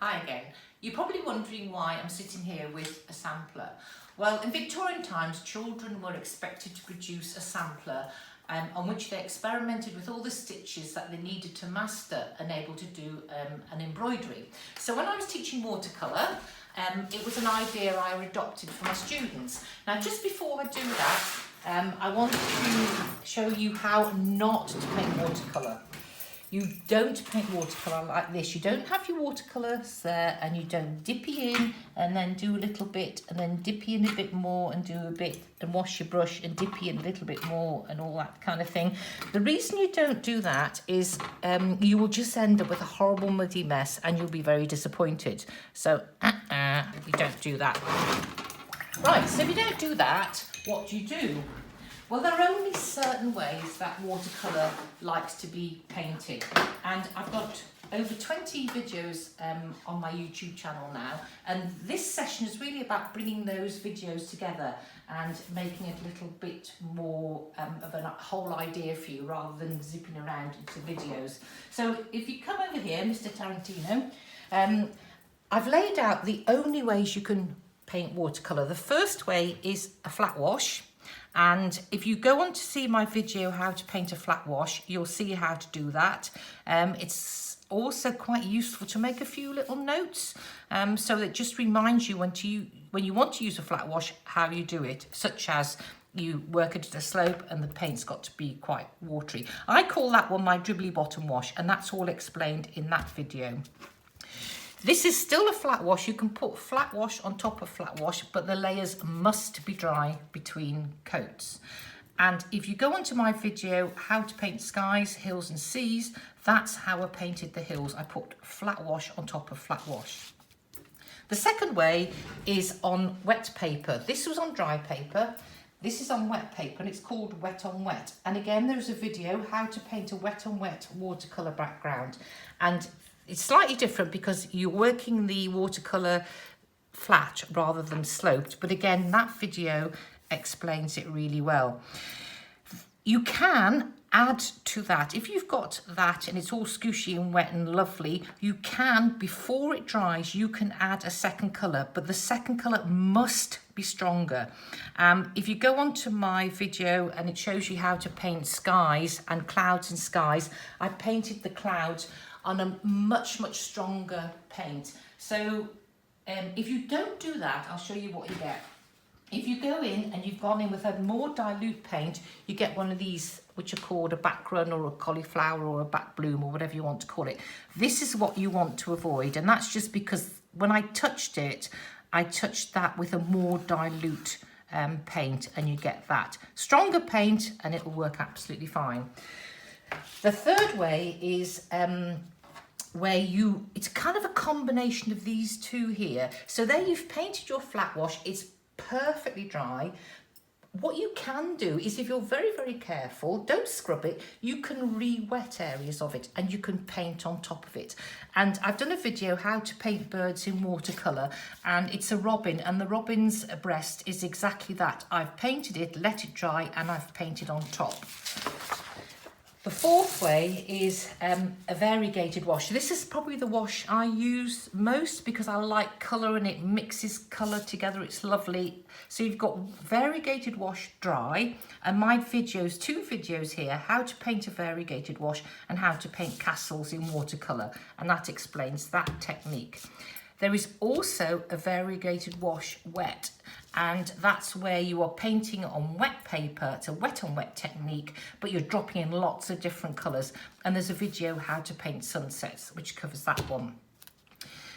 Hi again. You're probably wondering why I'm sitting here with a sampler. Well, in Victorian times, children were expected to produce a sampler on which they experimented with all the stitches that they needed to master and able to do an embroidery. So when I was teaching watercolour, it was an idea I adopted for my students. Now, just before I do that, I want to show you how not to paint watercolour. You don't paint watercolour like this. You don't have your watercolours there and you don't dip in and then do a little bit and then dip in a bit more and do a bit and wash your brush and dip in a little bit more and all that kind of thing. The reason you don't do that is you will just end up with a horrible muddy mess and you'll be very disappointed. So you don't do that. Right, so if you don't do that, what do? Well, there are only certain ways that watercolour likes to be painted, and I've got over 20 videos on my YouTube channel now, and this session is really about bringing those videos together and making it a little bit more of a whole idea for you rather than zipping around into videos. So if you come over here, Mr. Tarantino, I've laid out the only ways you can paint watercolour. The first way is a flat wash. And if you go on to see my video how to paint a flat wash, you'll see how to do that. It's also quite useful to make a few little notes, so it just reminds you when you want to use a flat wash how you do it, such as you work it at a slope and the paint's got to be quite watery. I call that one my dribbly bottom wash, and that's all explained in that video. This is still a flat wash. You can put flat wash on top of flat wash, but the layers must be dry between coats. And if you go onto my video, how to paint skies, hills and seas, that's how I painted the hills. I put flat wash on top of flat wash. The second way is on wet paper. This was on dry paper. This is on wet paper and it's called wet on wet. And again, there's a video how to paint a wet on wet watercolour background. And it's slightly different because you're working the watercolour flat rather than sloped. But again, that video explains it really well. You can add to that. If you've got that and it's all squishy and wet and lovely, you can, before it dries, you can add a second colour. But the second colour must be stronger. If you go onto my video and it shows you how to paint skies and clouds and skies, I painted the clouds on a much stronger paint. So if you don't do that, I'll show you what you get. If you go in and you've gone in with a more dilute paint, you get one of these which are called a back run or a cauliflower or a back bloom or whatever you want to call it. This is what you want to avoid, and that's just because when I touched it, I touched that with a more dilute paint, and you get that stronger paint and it will work absolutely fine. The third way is where it's kind of a combination of these two here. So there you've painted your flat wash, it's perfectly dry. What you can do is, if you're very careful, don't scrub it, you can re-wet areas of it and you can paint on top of it. And I've done a video how to paint birds in watercolour, and it's a robin, and the robin's breast is exactly that. I've painted it, let it dry, and I've painted on top. The fourth way is a variegated wash. This is probably the wash I use most because I like colour and it mixes colour together. It's lovely. So you've got variegated wash dry, and my videos, 2 videos here, how to paint a variegated wash and how to paint castles in watercolour, and that explains that technique. There is also a variegated wash wet, and that's where you are painting on wet paper. It's a wet on wet technique, but you're dropping in lots of different colours. And there's a video how to paint sunsets, which covers that one.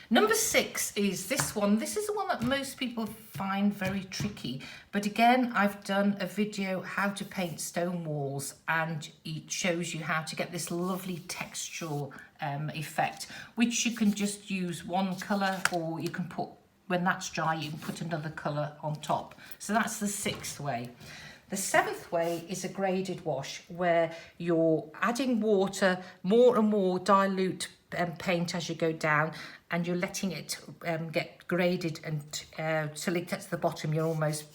Number 6 is this one. This is the one that most people find very tricky. But again, I've done a video how to paint stone walls, and it shows you how to get this lovely textural effect, which you can just use one colour, or you can put, when that's dry, you can put another colour on top. So that's the 6th way. The 7th way is a graded wash, where you're adding water, more and more dilute paint as you go down, and you're letting it get graded and till it gets to the bottom, you're almost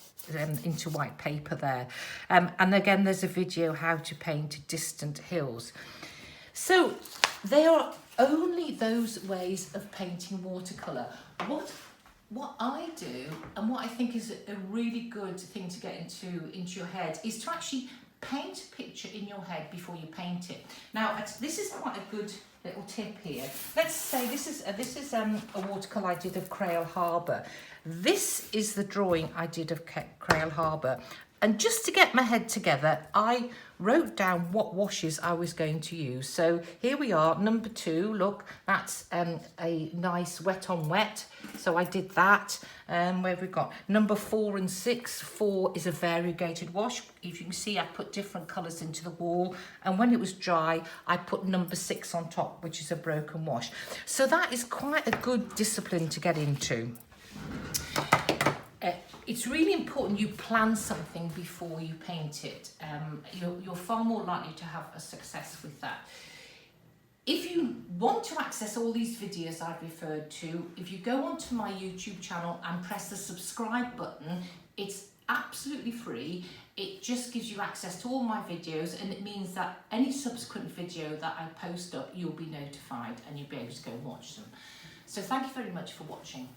into white paper there. And again, there's a video how to paint distant hills. So they are only those ways of painting watercolour. What I do, and what I think is a really good thing to get into your head, is to actually paint a picture in your head before you paint it. Now, this is quite a good little tip here. Let's say this is a watercolour I did of Crail Harbour. This is the drawing I did of Crail Harbour. And just to get my head together, I wrote down what washes I was going to use. So here we are, number 2, look, that's a nice wet on wet. So I did that. Where have we got? Number 4 and 6. 4 is a variegated wash. If you can see, I put different colours into the wall. And when it was dry, I put number 6 on top, which is a broken wash. So that is quite a good discipline to get into. It's really important you plan something before you paint it. You're far more likely to have a success with that. If you want to access all these videos I've referred to, if you go onto my YouTube channel and press the subscribe button, it's absolutely free. It just gives you access to all my videos, and it means that any subsequent video that I post up, you'll be notified and you'll be able to go and watch them. So thank you very much for watching.